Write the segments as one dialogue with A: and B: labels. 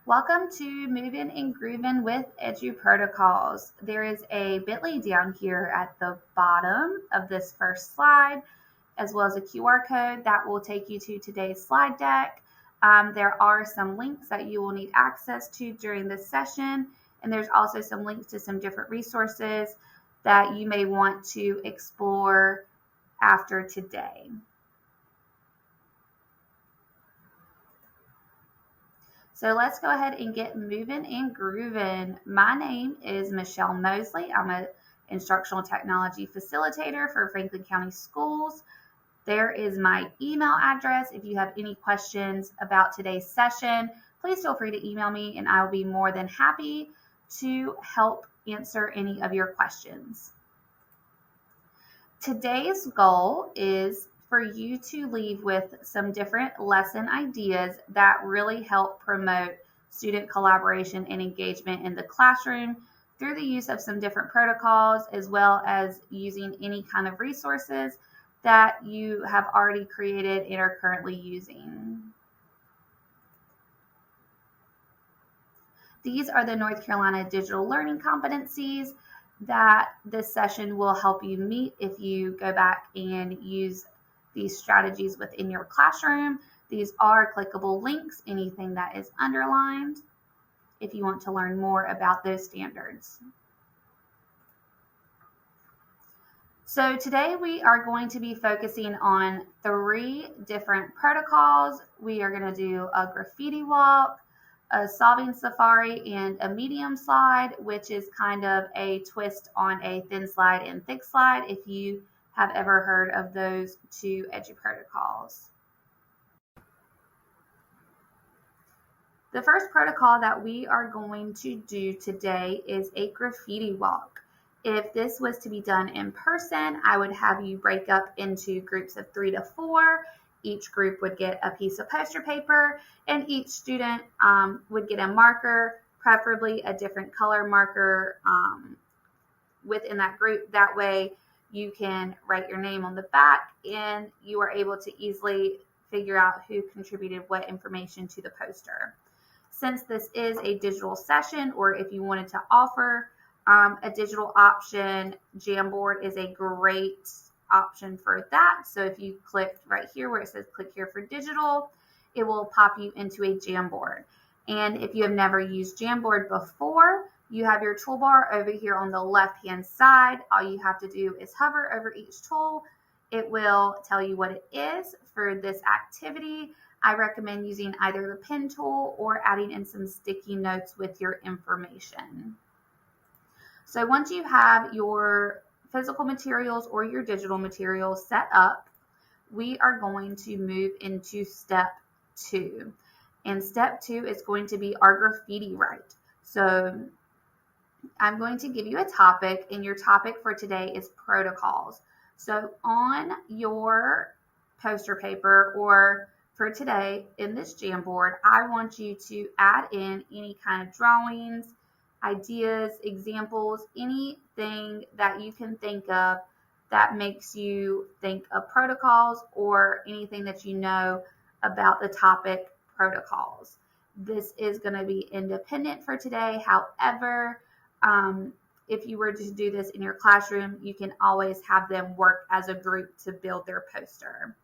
A: Welcome to Movin and Groovin with EduProtocols. There is a bit.ly down here at the bottom of this first slide, as well as a QR code that will take you to today's slide deck. There are some links that you will need access to during this session, and there's also some links to some different resources that you may want to explore after today. So let's go ahead and get moving and grooving. My name is Michelle Moseley. I'm an instructional technology facilitator for Franklin County Schools. There is my email address. If you have any questions about today's session, please feel free to email me and I will be more than happy to help answer any of your questions. Today's goal is for you to leave with some different lesson ideas that really help promote student collaboration and engagement in the classroom through the use of some different protocols, as well as using any kind of resources that you have already created and are currently using. These are the North Carolina digital learning competencies that this session will help you meet if you go back and use these strategies within your classroom. These are clickable links, anything that is underlined, if you want to learn more about those standards. So today we are going to be focusing on 3 different protocols. We are going to do a graffiti walk, a solving safari, and a medium slide, which is kind of a twist on a thin slide and thick slide, if you have ever heard of those 2 EduProtocols. The first protocol that we are going to do today is a graffiti walk. If this was to be done in person, I would have you break up into groups of 3 to 4. Each group would get a piece of poster paper, and each student would get a marker, preferably a different color marker within that group. That way you can write your name on the back and you are able to easily figure out who contributed what information to the poster. Since this is a digital session, or if you wanted to offer a digital option, Jamboard is a great option for that. So if you click right here where it says click here for digital, it will pop you into a Jamboard. And if you have never used Jamboard before, you have your toolbar over here on the left-hand side. All you have to do is hover over each tool. It will tell you what it is. For this activity, I recommend using either the pen tool or adding in some sticky notes with your information. So once you have your physical materials or your digital materials set up, we are going to move into step 2. And step 2 is going to be our graffiti write. So I'm going to give you a topic, and your topic for today is protocols. So on your poster paper, or for today in this Jamboard, I want you to add in any kind of drawings, ideas, examples, anything that you can think of that makes you think of protocols, or anything that you know about the topic protocols. This is going to be independent for today. However, if you were to do this in your classroom, you can always have them work as a group to build their poster.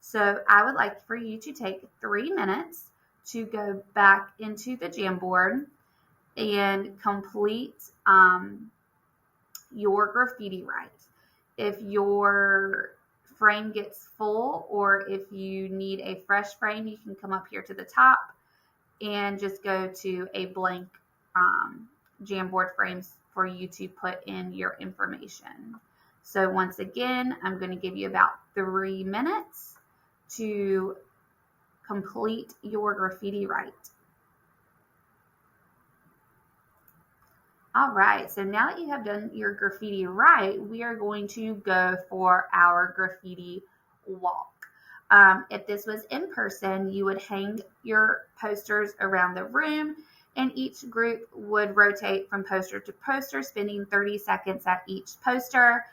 A: So I would like for you to take 3 minutes to go back into the Jamboard and complete your graffiti write. If your frame gets full, or if you need a fresh frame, you can come up here to the top and just go to a blank Jamboard frames for you to put in your information. So once again, I'm going to give you about 3 minutes to complete your graffiti write. All right, so now that you have done your graffiti write, we are going to go for our graffiti walk. If this was in person, you would hang your posters around the room. And each group would rotate from poster to poster, spending 30 seconds at each poster.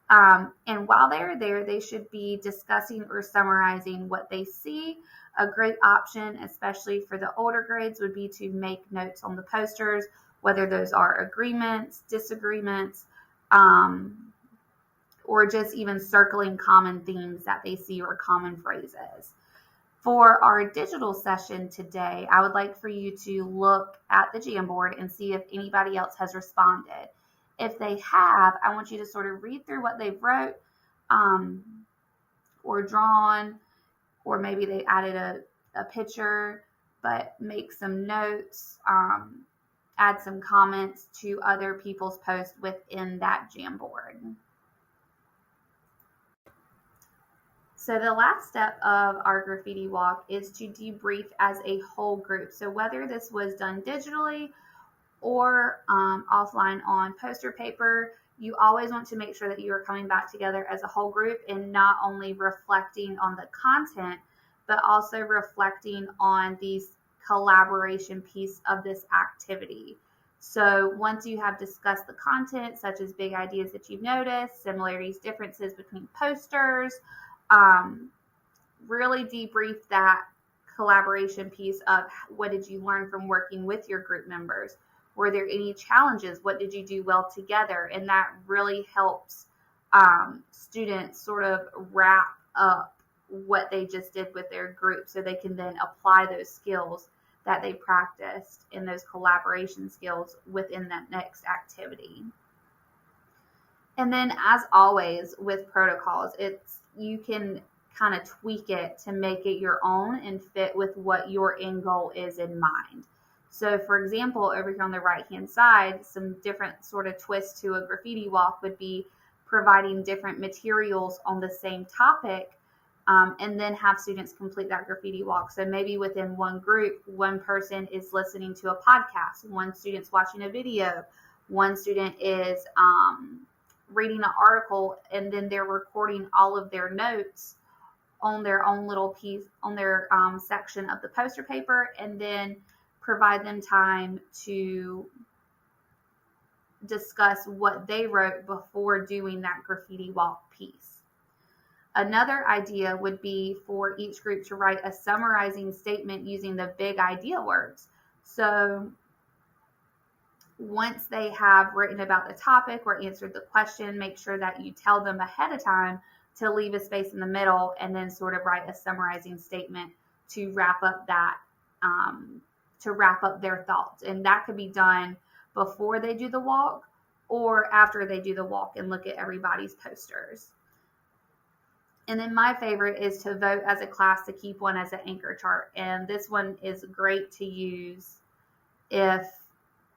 A: And while they're there, they should be discussing or summarizing what they see. A great option, especially for the older grades, would be to make notes on the posters, whether those are agreements, disagreements, or just even circling common themes that they see or common phrases. For our digital session today, I would like for you to look at the Jamboard and see if anybody else has responded. If they have, I want you to sort of read through what they've wrote or drawn, or maybe they added a picture, but make some notes, add some comments to other people's posts within that Jamboard. So the last step of our graffiti walk is to debrief as a whole group. So whether this was done digitally or offline on poster paper, you always want to make sure that you are coming back together as a whole group and not only reflecting on the content, but also reflecting on the collaboration piece of this activity. So once you have discussed the content, such as big ideas that you've noticed, similarities, differences between posters, really debrief that collaboration piece of what did you learn from working with your group members? Were there any challenges? What did you do well together? And that really helps students sort of wrap up what they just did with their group so they can then apply those skills that they practiced in those collaboration skills within that next activity. And then as always with protocols, you can kind of tweak it to make it your own and fit with what your end goal is in mind. So for example, over here on the right hand side, some different sort of twist to a graffiti walk would be providing different materials on the same topic, and then have students complete that graffiti walk. So maybe within one group, one person is listening to a podcast, one student's watching a video, one student is reading an article, and then they're recording all of their notes on their own little piece, on their section of the poster paper, and then provide them time to discuss what they wrote before doing that graffiti walk piece. Another idea would be for each group to write a summarizing statement using the big idea words. So once they have written about the topic or answered the question, make sure that you tell them ahead of time to leave a space in the middle and then sort of write a summarizing statement to wrap up that, to wrap up their thoughts. And that could be done before they do the walk or after they do the walk and look at everybody's posters. And then my favorite is to vote as a class to keep one as an anchor chart. And this one is great to use if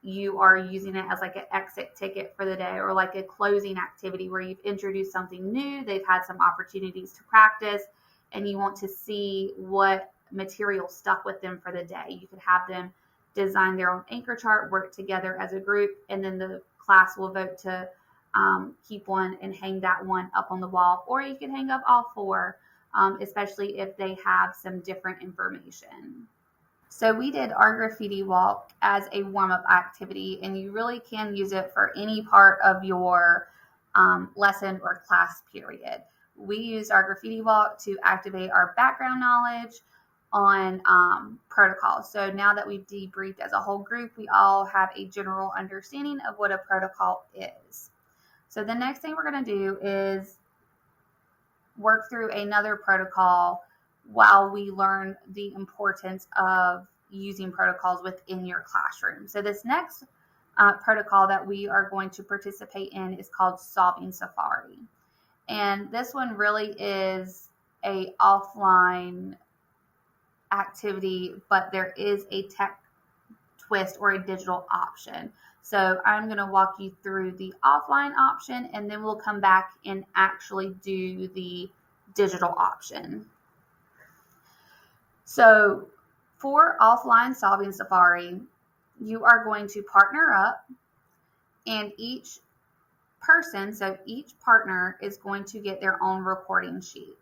A: you are using it as like an exit ticket for the day or like a closing activity where you've introduced something new, they've had some opportunities to practice, and you want to see what material stuck with them for the day. You could have them design their own anchor chart, work together as a group, and then the class will vote to keep one and hang that one up on the wall, or you can hang up all four, especially if they have some different information. So we did our graffiti walk as a warm-up activity, and you really can use it for any part of your lesson or class period. We used our graffiti walk to activate our background knowledge on protocols. So now that we've debriefed as a whole group, we all have a general understanding of what a protocol is. So the next thing we're going to do is work through another protocol while we learn the importance of using protocols within your classroom. So this next protocol that we are going to participate in is called Solving Safari. And this one really is a offline activity, but there is a tech twist or a digital option. So I'm going to walk you through the offline option, and then we'll come back and actually do the digital option. So for offline Solving Safari, you are going to partner up, and each person, so each partner is going to get their own recording sheet.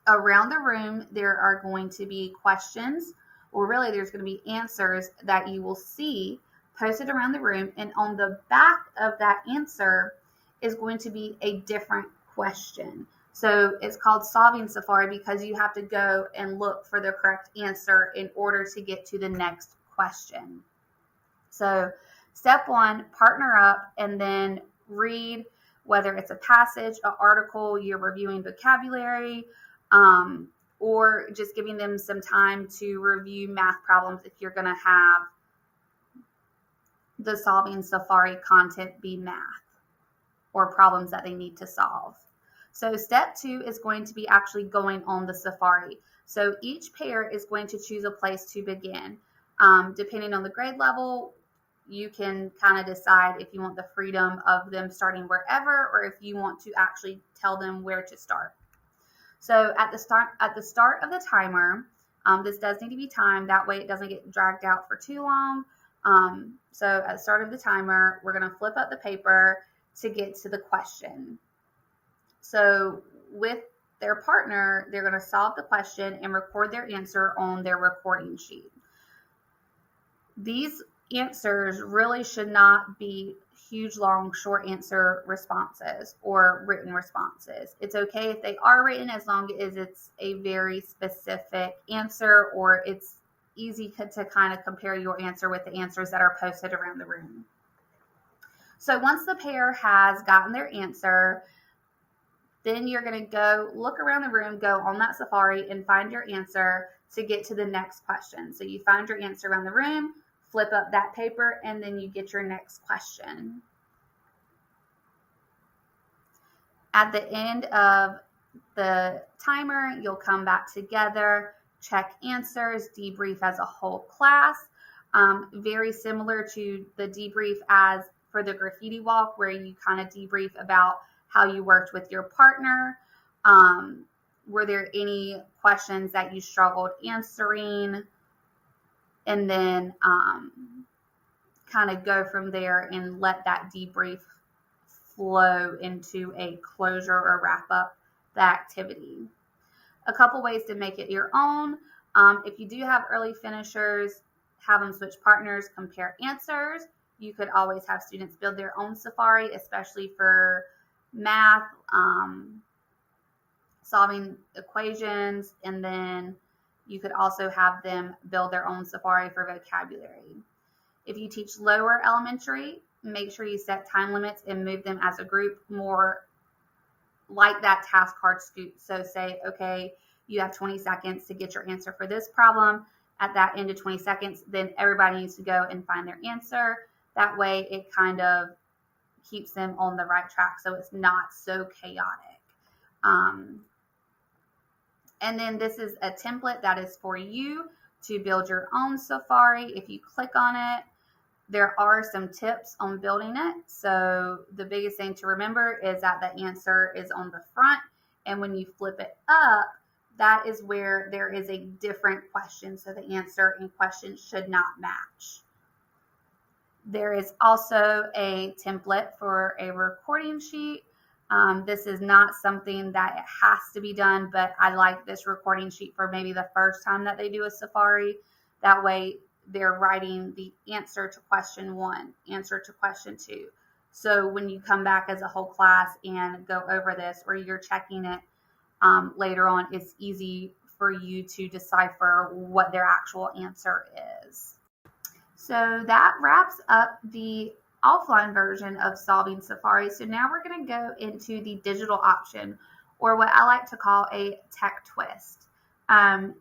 A: Around the room, there are going to be questions Well, really, there's going to be answers that you will see posted around the room, and on the back of that answer is going to be a different question. So it's called Solving Safari because you have to go and look for the correct answer in order to get to the next question. So step 1, partner up and then read, whether it's a passage, an article, you're reviewing vocabulary, or just giving them some time to review math problems if you're going to have the Solving Safari content be math or problems that they need to solve. So step 2 is going to be actually going on the Safari. So each pair is going to choose a place to begin. Depending on the grade level, you can kind of decide if you want the freedom of them starting wherever or if you want to actually tell them where to start. So at the start of the timer, this does need to be timed. That way it doesn't get dragged out for too long. So at the start of the timer, we're going to flip up the paper to get to the question. So with their partner, they're going to solve the question and record their answer on their recording sheet. These answers really should not be huge, long, short answer responses or written responses. It's okay if they are written as long as it's a very specific answer or it's easy to kind of compare your answer with the answers that are posted around the room. So once the pair has gotten their answer, then you're going to go look around the room, go on that Safari and find your answer to get to the next question. So you find your answer around the room, flip up that paper, and then you get your next question. At the end of the timer, you'll come back together, check answers, debrief as a whole class. Very similar to the debrief as for the graffiti walk, where you kind of debrief about how you worked with your partner. Were there any questions that you struggled answering? And then kind of go from there and let that debrief flow into a closure or wrap up the activity. A couple ways to make it your own. If you do have early finishers, have them switch partners, compare answers. You could always have students build their own Safari, especially for math, solving equations, and then you could also have them build their own Safari for vocabulary. If you teach lower elementary, make sure you set time limits and move them as a group more like that task card scoop. So say, okay, you have 20 seconds to get your answer for this problem. At that end of 20 seconds, then everybody needs to go and find their answer. That way it kind of keeps them on the right track so it's not so chaotic. And then this is a template that is for you to build your own Safari. If you click on it, there are some tips on building it. So the biggest thing to remember is that the answer is on the front. And when you flip it up, that is where there is a different question. So the answer in question should not match. There is also a template for a recording sheet. This is not something that it has to be done, but I like this recording sheet for maybe the first time that they do a Safari. That way they're writing the answer to question 1, answer to question 2. So when you come back as a whole class and go over this, or you're checking it later on, it's easy for you to decipher what their actual answer is. So that wraps up the offline version of Solving Safari. So now we're going to go into the digital option, or what I like to call a tech twist. And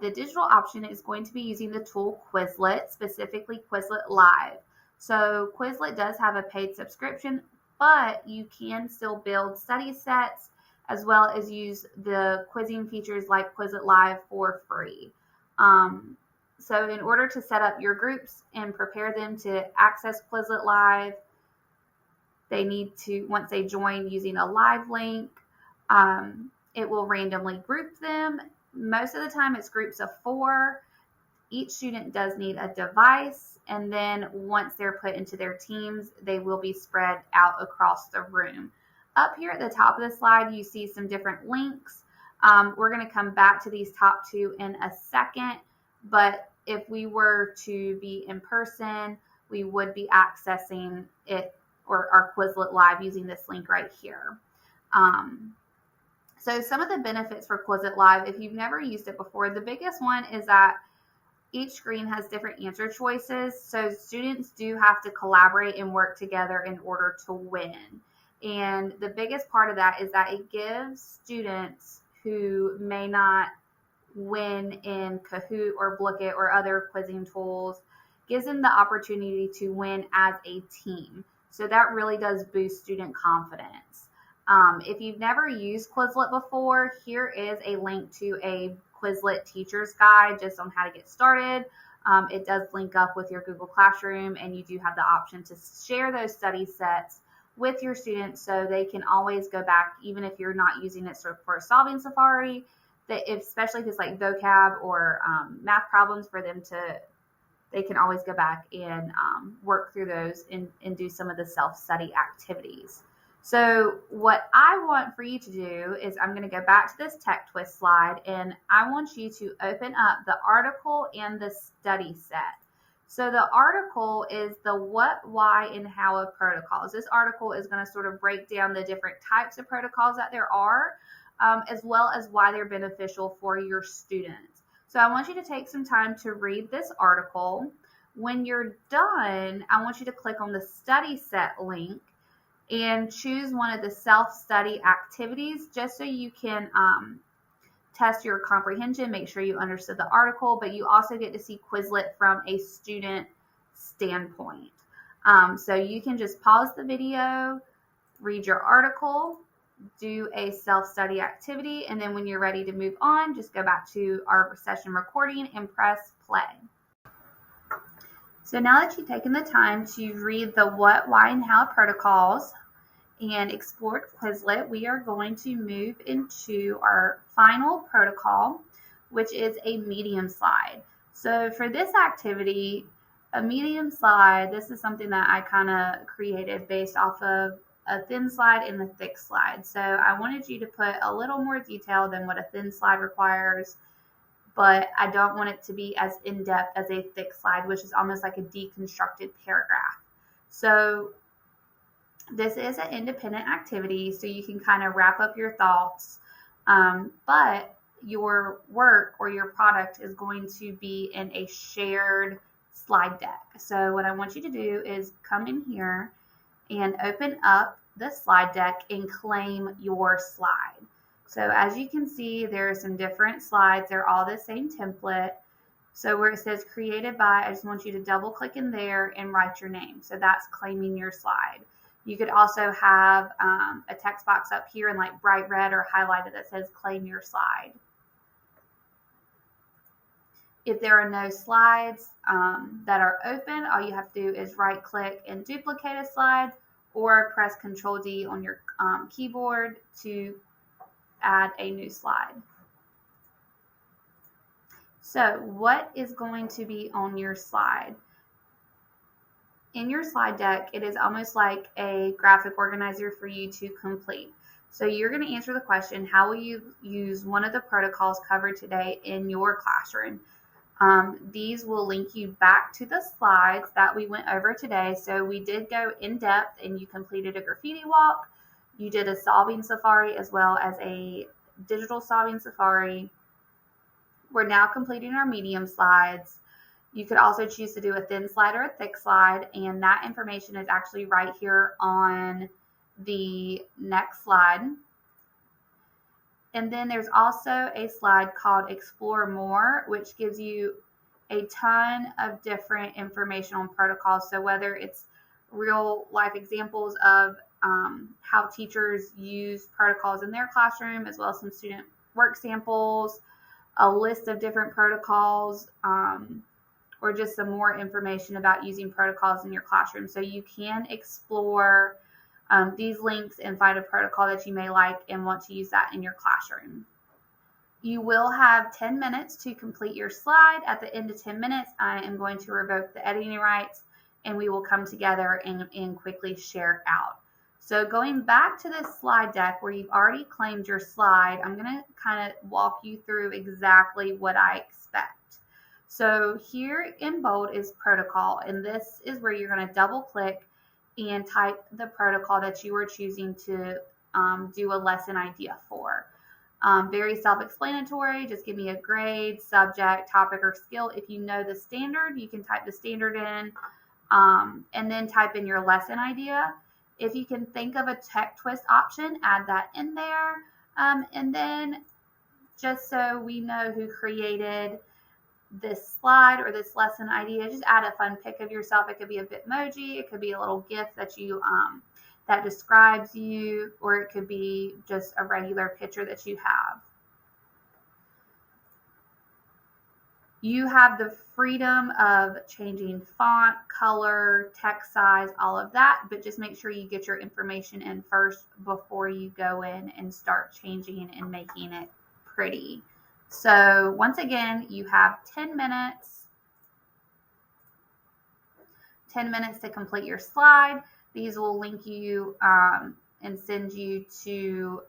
A: the digital option is going to be using the tool Quizlet, specifically Quizlet Live. So Quizlet does have a paid subscription, but you can still build study sets as well as use the quizzing features like Quizlet Live for free. So in order to set up your groups and prepare them to access Quizlet Live, they need to, once they join using a live link, it will randomly group them. Most of the time it's groups of 4. Each student does need a device, and then once they're put into their teams, they will be spread out across the room. Up here at the top of the slide, you see some different links. We're going to come back to these top 2 in a second. But if we were to be in person, we would be accessing it or our Quizlet Live using this link right here. So some of the benefits for Quizlet Live, if you've never used it before, the biggest one is that each screen has different answer choices. So students do have to collaborate and work together in order to win. And the biggest part of that is that it gives students who may not win in Kahoot or Blooket or other quizzing tools, gives them the opportunity to win as a team. So that really does boost student confidence. If you've never used Quizlet before, here is a link to a Quizlet teacher's guide just on how to get started. It does link up with your Google Classroom, and you do have the option to share those study sets with your students so they can always go back, even if you're not using it for a solving safari, that especially if it's like vocab or math problems for them they can always go back and work through those and do some of the self-study activities. So what I want for you to do is I'm going to go back to this tech twist slide, and I want you to open up the article and the study set. So the article is the what, why, and how of protocols. This article is going to sort of break down the different types of protocols that there are, as well as why they're beneficial for your students. So I want you to take some time to read this article. When you're done, I want you to click on the study set link and choose one of the self-study activities just so you can test your comprehension, make sure you understood the article, but you also get to see Quizlet from a student standpoint. So you can just pause the video, read your article, do a self-study activity, and then when you're ready to move on, just go back to our session recording and press play. So now that you've taken the time to read the what, why, and how protocols and explored Quizlet, we are going to move into our final protocol, which is a medium slide. So for this activity, a medium slide, this is something that I kind of created based off of a thin slide and a thick slide. So I wanted you to put a little more detail than what a thin slide requires, but I don't want it to be as in-depth as a thick slide, which is almost like a deconstructed paragraph. So this is an independent activity, so you can kind of wrap up your thoughts, but your work or your product is going to be in a shared slide deck. So what I want you to do is come in here and open up the slide deck and claim your slide. So as you can see, there are some different slides. They're all the same template. So where it says created by, I just want you to double click in there and write your name. So that's claiming your slide. You could also have a text box up here in like bright red or highlighted that says claim your slide. If there are no slides that are open, all you have to do is right click and duplicate a slide, or press Control D on your keyboard to add a new slide. So what is going to be on your slide? In your slide deck, it is almost like a graphic organizer for you to complete. So you're going to answer the question, how will you use one of the protocols covered today in your classroom? These will link you back to the slides that we went over today. So we did go in depth, and you completed a graffiti walk. You did a solving safari as well as a digital solving safari. We're now completing our medium slides. You could also choose to do a thin slide or a thick slide, and that information is actually right here on the next slide. And then there's also a slide called Explore More, which gives you a ton of different information on protocols. So whether it's real life examples of how teachers use protocols in their classroom, as well as some student work samples, a list of different protocols, or just some more information about using protocols in your classroom. So you can explore these links and find a protocol that you may like and want to use that in your classroom. You will have 10 minutes to complete your slide. At the end of 10 minutes, I am going to revoke the editing rights, and we will come together and quickly share out. So going back to this slide deck where you've already claimed your slide, I'm going to kind of walk you through exactly what I expect. So here in bold is protocol, and this is where you're going to double click and type the protocol that you are choosing to do a lesson idea for. Very self-explanatory. Just give me a grade, subject, topic, or skill. If you know the standard, you can type the standard in and then type in your lesson idea. If you can think of a tech twist option, add that in there. And then just so we know who created this slide or this lesson idea, just add a fun pic of yourself. It could be a Bitmoji, it could be a little GIF that you that describes you, or it could be just a regular picture that you have. You have the freedom of changing font, color, text size, all of that, but just make sure you get your information in first before you go in and start changing and making it pretty. So once again, you have 10 minutes to complete your slide. These will link you and send you to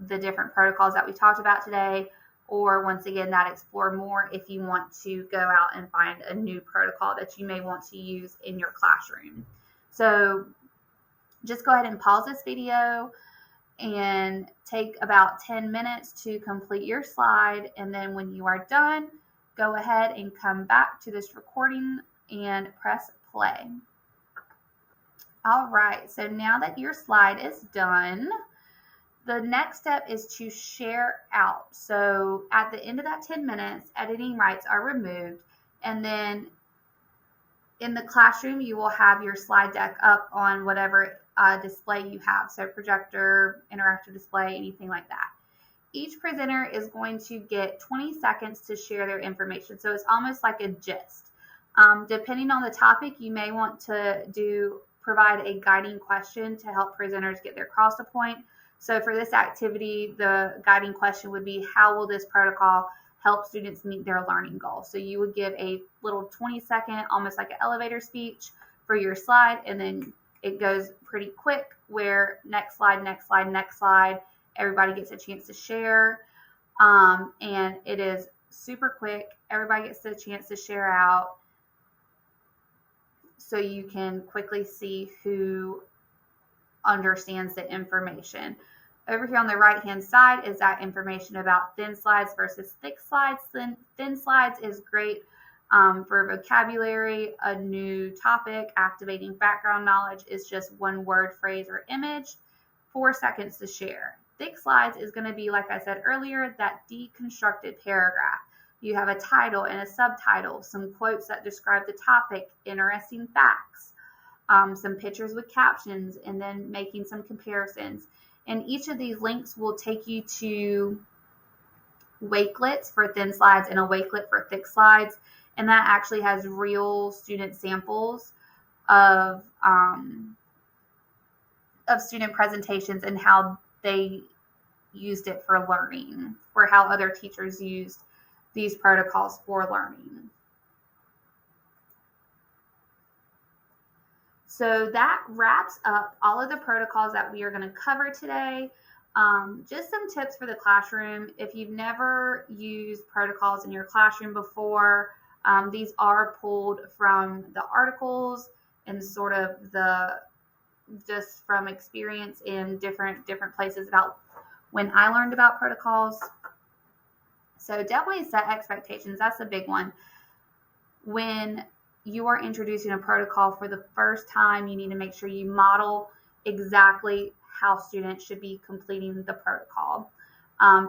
A: the different protocols that we talked about today, or once again, that explore more if you want to go out and find a new protocol that you may want to use in your classroom. So just go ahead and pause this video and take about 10 minutes to complete your slide. And then when you are done, go ahead and come back to this recording and press play. All right, so now that your slide is done, the next step is to share out. So at the end of that 10 minutes, editing rights are removed. And then in the classroom, you will have your slide deck up on whatever display you have. So projector, interactive display, anything like that. Each presenter is going to get 20 seconds to share their information. So it's almost like a gist. Depending on the topic, you may want to provide a guiding question to help presenters get their cross to point. So for this activity, the guiding question would be, how will this protocol help students meet their learning goals? So you would give a little 20-second, almost like an elevator speech for your slide, and then it goes pretty quick where next slide, next slide, next slide, everybody gets a chance to share. And it is super quick. Everybody gets the chance to share out, so you can quickly see who understands the information. Over here on the right hand side is that information about thin slides versus thick slides. Thin slides is great for vocabulary, a new topic. Activating background knowledge is just one word, phrase, or image. 4 seconds to share. Thick slides is going to be, like I said earlier, that deconstructed paragraph. You have a title and a subtitle, some quotes that describe the topic, interesting facts, some pictures with captions, and then making some comparisons. And each of these links will take you to Wakelets for thin slides and a Wakelet for thick slides. And that actually has real student samples of student presentations and how they used it for learning, or how other teachers used these protocols for learning. So that wraps up all of the protocols that we are going to cover today. Just some tips for the classroom. If you've never used protocols in your classroom before, these are pulled from the articles and sort of just from experience in different places about when I learned about protocols. So definitely set expectations. That's a big one. When you are introducing a protocol for the first time, you need to make sure you model exactly how students should be completing the protocol.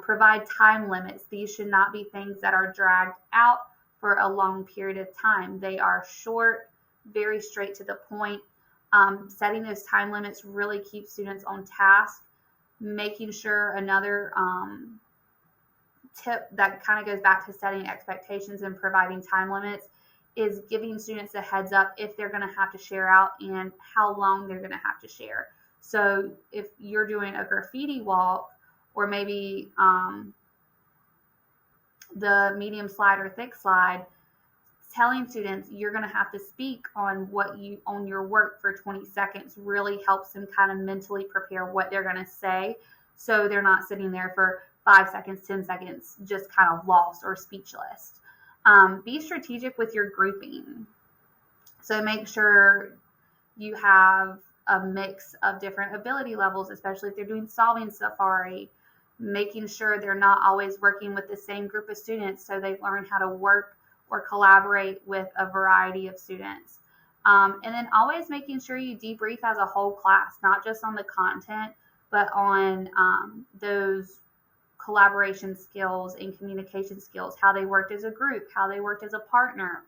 A: Provide time limits. These should not be things that are dragged out for a long period of time. They are short, very straight to the point. Setting those time limits really keeps students on task. Making sure, another tip that kind of goes back to setting expectations and providing time limits, is giving students a heads up if they're going to have to share out and how long they're going to have to share. So if you're doing a graffiti walk, or maybe the medium slide or thick slide, telling students you're going to have to speak on your work for 20 seconds really helps them kind of mentally prepare what they're going to say, so they're not sitting there for 5 seconds, 10 seconds, just kind of lost or speechless. Be strategic with your grouping. So make sure you have a mix of different ability levels, especially if they're doing solving safari, making sure they're not always working with the same group of students so they learn how to work or collaborate with a variety of students. And then always making sure you debrief as a whole class, not just on the content, but on those collaboration skills and communication skills, how they worked as a group, how they worked as a partner.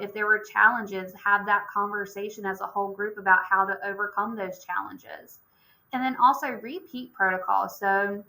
A: If there were challenges, have that conversation as a whole group about how to overcome those challenges. And then also repeat protocols. So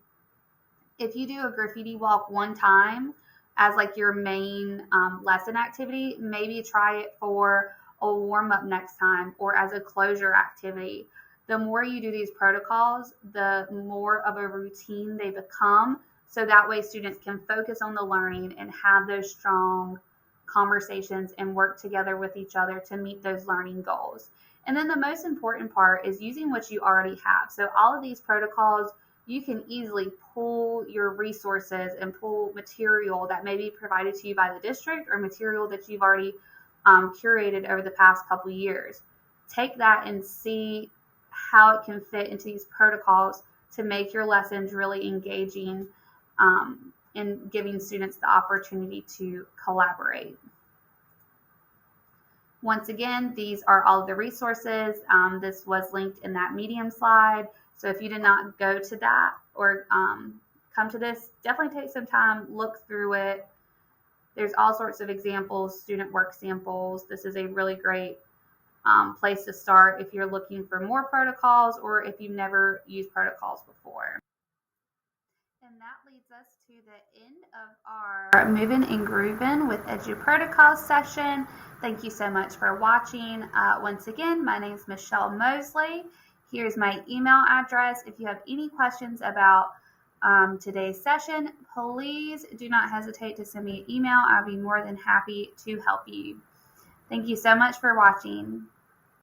A: if you do a graffiti walk one time as like your main lesson activity, maybe try it for a warm up next time or as a closure activity. The more you do these protocols, the more of a routine they become. So that way students can focus on the learning and have those strong conversations and work together with each other to meet those learning goals. And then the most important part is using what you already have. So all of these protocols, you can easily pull your resources and pull material that may be provided to you by the district or material that you've already curated over the past couple years. Take that and see how it can fit into these protocols to make your lessons really engaging and giving students the opportunity to collaborate. Once again, these are all of the resources. This was linked in that Medium slide. So if you did not go to that or come to this, definitely take some time, look through it. There's all sorts of examples, student work samples. This is a really great place to start if you're looking for more protocols or if you've never used protocols before. And that leads us to the end of our Movin and Groovin with EduProtocols session. Thank you so much for watching. Once again, my name is Michelle Moseley. Here's my email address. If you have any questions about today's session, please do not hesitate to send me an email. I'll be more than happy to help you. Thank you so much for watching.